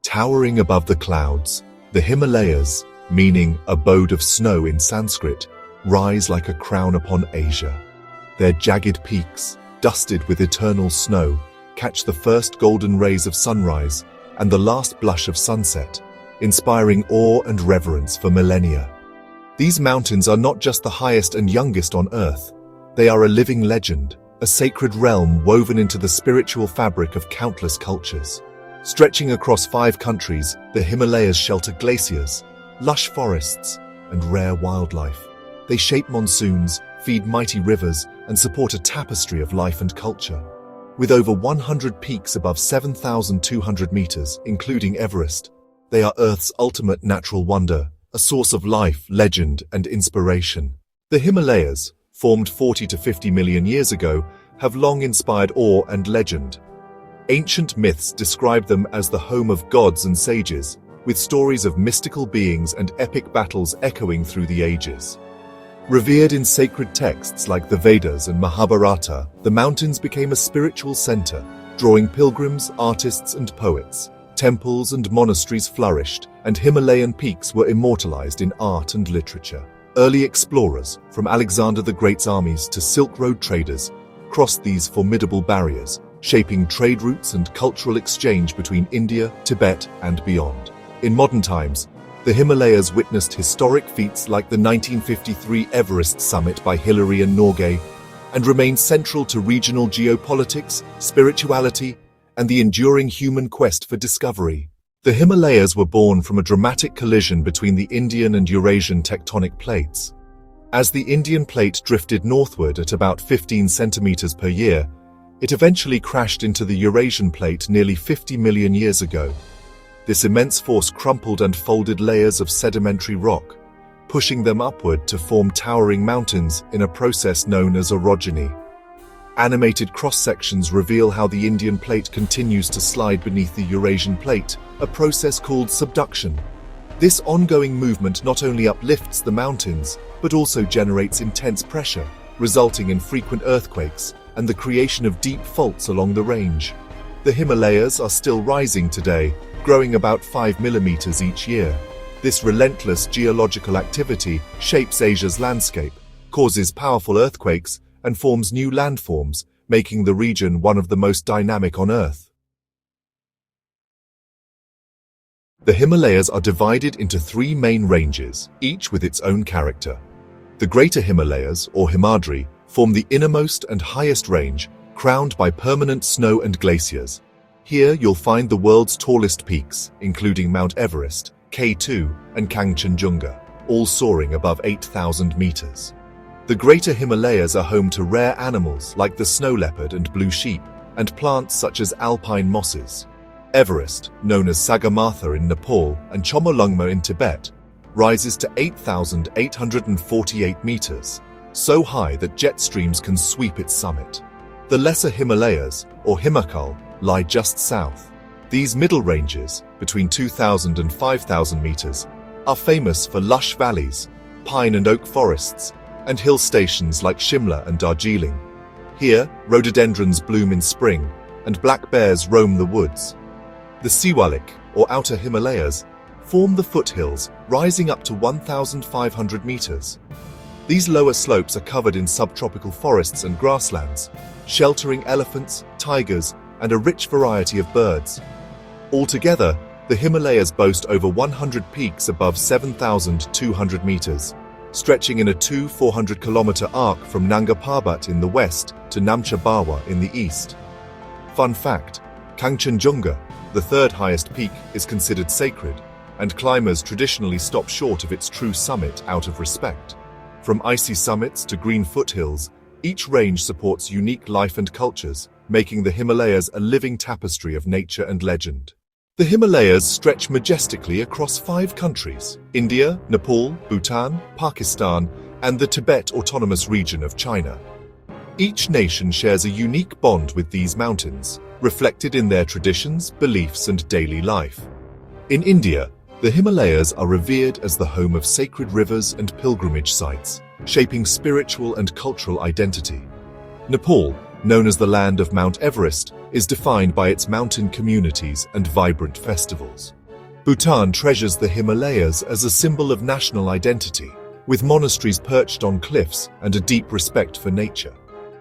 Towering above the clouds, the Himalayas, meaning abode of snow in Sanskrit, rise like a crown upon Asia. Their jagged peaks, dusted with eternal snow, catch the first golden rays of sunrise and the last blush of sunset, inspiring awe and reverence for millennia. These mountains are not just the highest and youngest on Earth. They are a living legend, a sacred realm woven into the spiritual fabric of countless cultures. Stretching across 5 countries, the Himalayas shelter glaciers, lush forests, and rare wildlife. They shape monsoons, feed mighty rivers, and support a tapestry of life and culture. With over 100 peaks above 7,200 meters, including Everest, they are Earth's ultimate natural wonder, a source of life, legend, and inspiration. The Himalayas, formed 40 to 50 million years ago, have long inspired awe and legend. Ancient myths describe them as the home of gods and sages, with stories of mystical beings and epic battles echoing through the ages. Revered in sacred texts like the Vedas and Mahabharata, the mountains became a spiritual center, drawing pilgrims, artists, and poets. Temples and monasteries flourished, and Himalayan peaks were immortalized in art and literature. Early explorers, from Alexander the Great's armies to Silk Road traders, crossed these formidable barriers, shaping trade routes and cultural exchange between India, Tibet, and beyond. In modern times, the Himalayas witnessed historic feats like the 1953 Everest summit by Hillary and Norgay, and remain central to regional geopolitics, spirituality, and the enduring human quest for discovery. The Himalayas were born from a dramatic collision between the Indian and Eurasian tectonic plates. As the Indian plate drifted northward at about 15 centimeters per year, it eventually crashed into the Eurasian plate nearly 50 million years ago. This immense force crumpled and folded layers of sedimentary rock, pushing them upward to form towering mountains in a process known as orogeny. Animated cross-sections reveal how the Indian plate continues to slide beneath the Eurasian plate, a process called subduction. This ongoing movement not only uplifts the mountains, but also generates intense pressure, resulting in frequent earthquakes and the creation of deep faults along the range. The Himalayas are still rising today, growing about 5 millimeters each year. This relentless geological activity shapes Asia's landscape, causes powerful earthquakes, and forms new landforms, making the region one of the most dynamic on Earth. The Himalayas are divided into 3 main ranges, each with its own character. The Greater Himalayas, or Himadri, form the innermost and highest range, crowned by permanent snow and glaciers. Here you'll find the world's tallest peaks, including Mount Everest, K2, and Kangchenjunga, all soaring above 8,000 meters. The Greater Himalayas are home to rare animals like the snow leopard and blue sheep, and plants such as alpine mosses. Everest, known as Sagarmatha in Nepal and Chomolungma in Tibet, rises to 8,848 meters, so high that jet streams can sweep its summit. The Lesser Himalayas, or Himachal, lie just south. These middle ranges, between 2,000 and 5,000 meters, are famous for lush valleys, pine and oak forests, and hill stations like Shimla and Darjeeling. Here, rhododendrons bloom in spring, and black bears roam the woods. The Siwalik, or Outer Himalayas, form the foothills, rising up to 1,500 meters. These lower slopes are covered in subtropical forests and grasslands, sheltering elephants, tigers, and a rich variety of birds. Altogether, the Himalayas boast over 100 peaks above 7,200 meters, stretching in a 400-kilometer arc from Nanga Parbat in the west to Namcha Bawa in the east. Fun fact, Kangchenjunga, the third highest peak, is considered sacred, and climbers traditionally stop short of its true summit out of respect. From icy summits to green foothills, each range supports unique life and cultures, making the Himalayas a living tapestry of nature and legend. The Himalayas stretch majestically across 5 countries: India, Nepal, Bhutan, Pakistan, and the Tibet Autonomous Region of China. Each nation shares a unique bond with these mountains, reflected in their traditions, beliefs, and daily life. In India, the Himalayas are revered as the home of sacred rivers and pilgrimage sites, shaping spiritual and cultural identity. Nepal, known as the land of Mount Everest, is defined by its mountain communities and vibrant festivals. Bhutan treasures the Himalayas as a symbol of national identity, with monasteries perched on cliffs and a deep respect for nature.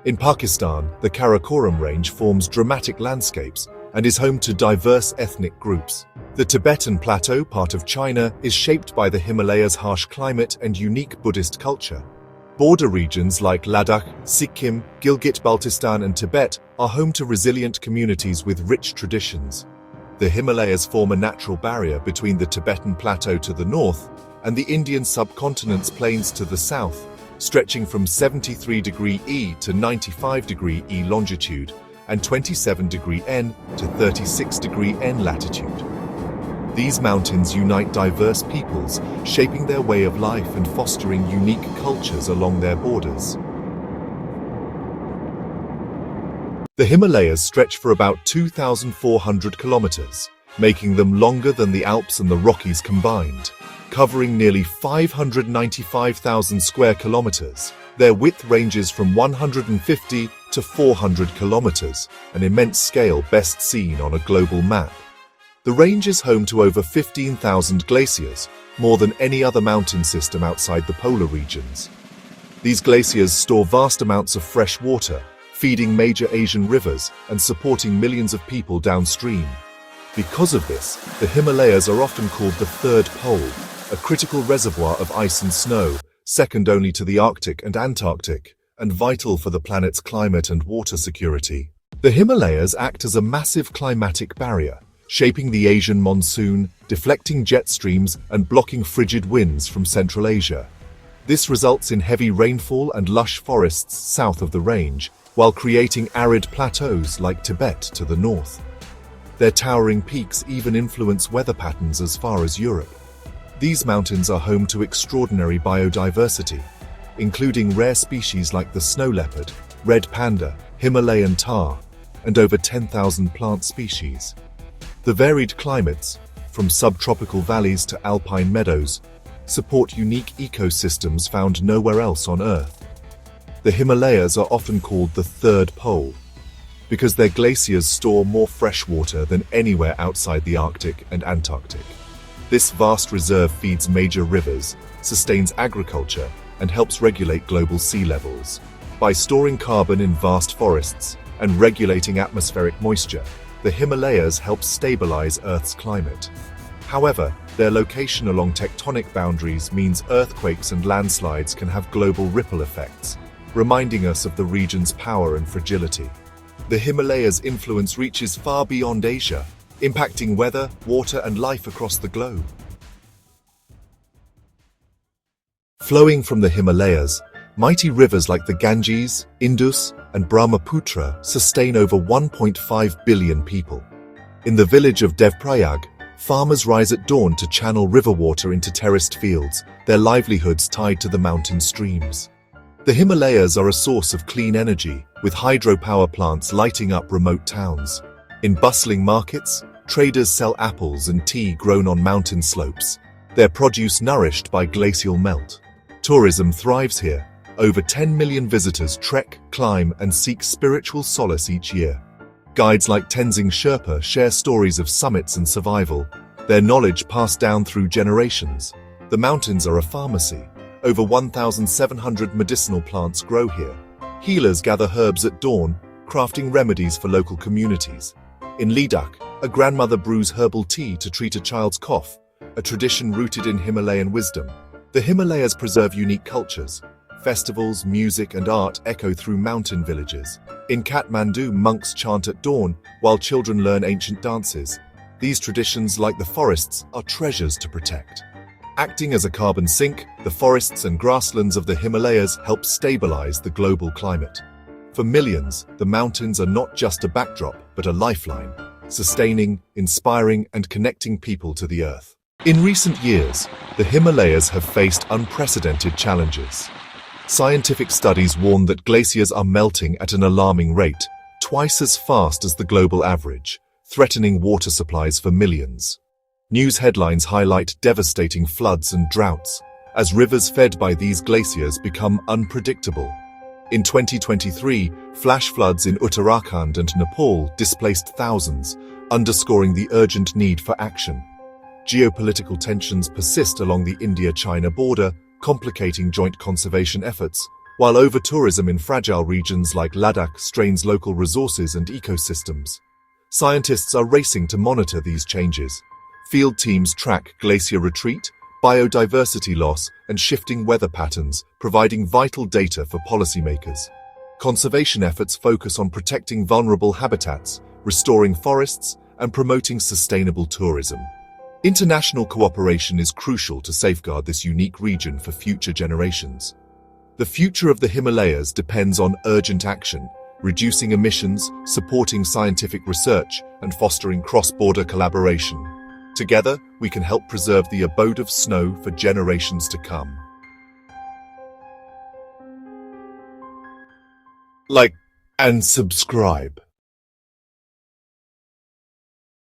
In Pakistan, the Karakoram Range forms dramatic landscapes and is home to diverse ethnic groups. The Tibetan Plateau, part of China, is shaped by the Himalayas' harsh climate and unique Buddhist culture. Border regions like Ladakh, Sikkim, Gilgit-Baltistan and Tibet are home to resilient communities with rich traditions. The Himalayas form a natural barrier between the Tibetan Plateau to the north and the Indian subcontinent's plains to the south, stretching from 73° E to 95° E longitude and 27° N to 36° N latitude. These mountains unite diverse peoples, shaping their way of life and fostering unique cultures along their borders. The Himalayas stretch for about 2,400 kilometers, making them longer than the Alps and the Rockies combined. Covering nearly 595,000 square kilometers, their width ranges from 150 to 400 kilometers, an immense scale best seen on a global map. The range is home to over 15,000 glaciers, more than any other mountain system outside the polar regions. These glaciers store vast amounts of fresh water, feeding major Asian rivers and supporting millions of people downstream. Because of this, the Himalayas are often called the Third Pole, a critical reservoir of ice and snow, second only to the Arctic and Antarctic, and vital for the planet's climate and water security. The Himalayas act as a massive climatic barrier, shaping the Asian monsoon, deflecting jet streams and blocking frigid winds from Central Asia. This results in heavy rainfall and lush forests south of the range, while creating arid plateaus like Tibet to the north. Their towering peaks even influence weather patterns as far as Europe. These mountains are home to extraordinary biodiversity, including rare species like the snow leopard, red panda, Himalayan tar, and over 10,000 plant species. The varied climates, from subtropical valleys to alpine meadows, support unique ecosystems found nowhere else on Earth. The Himalayas are often called the Third Pole, because their glaciers store more fresh water than anywhere outside the Arctic and Antarctic. This vast reserve feeds major rivers, sustains agriculture, and helps regulate global sea levels. By storing carbon in vast forests and regulating atmospheric moisture, the Himalayas help stabilize Earth's climate. However, their location along tectonic boundaries means earthquakes and landslides can have global ripple effects, reminding us of the region's power and fragility. The Himalayas' influence reaches far beyond Asia, impacting weather, water, and life across the globe. Flowing from the Himalayas, mighty rivers like the Ganges, Indus, and Brahmaputra sustain over 1.5 billion people. In the village of Devprayag, farmers rise at dawn to channel river water into terraced fields, their livelihoods tied to the mountain streams. The Himalayas are a source of clean energy, with hydropower plants lighting up remote towns. In bustling markets, traders sell apples and tea grown on mountain slopes, their produce nourished by glacial melt. Tourism thrives here. Over 10 million visitors trek, climb, and seek spiritual solace each year. Guides like Tenzing Sherpa share stories of summits and survival, their knowledge passed down through generations. The mountains are a pharmacy. Over 1,700 medicinal plants grow here. Healers gather herbs at dawn, crafting remedies for local communities. In Ladakh, a grandmother brews herbal tea to treat a child's cough, a tradition rooted in Himalayan wisdom. The Himalayas preserve unique cultures. Festivals, music, and art echo through mountain villages. In Kathmandu, monks chant at dawn, while children learn ancient dances. These traditions, like the forests, are treasures to protect. Acting as a carbon sink, the forests and grasslands of the Himalayas help stabilize the global climate. For millions, the mountains are not just a backdrop, but a lifeline, sustaining, inspiring, and connecting people to the earth. In recent years, the Himalayas have faced unprecedented challenges. Scientific studies warn that glaciers are melting at an alarming rate, twice as fast as the global average, threatening water supplies for millions. News headlines highlight devastating floods and droughts, as rivers fed by these glaciers become unpredictable. In 2023, flash floods in Uttarakhand and Nepal displaced thousands, underscoring the urgent need for action. Geopolitical tensions persist along the India-China border, complicating joint conservation efforts, while over-tourism in fragile regions like Ladakh strains local resources and ecosystems. Scientists are racing to monitor these changes. Field teams track glacier retreat, biodiversity loss, and shifting weather patterns, providing vital data for policymakers. Conservation efforts focus on protecting vulnerable habitats, restoring forests, and promoting sustainable tourism. International cooperation is crucial to safeguard this unique region for future generations. The future of the Himalayas depends on urgent action, reducing emissions, supporting scientific research, and fostering cross-border collaboration. Together, we can help preserve the abode of snow for generations to come. Like and subscribe.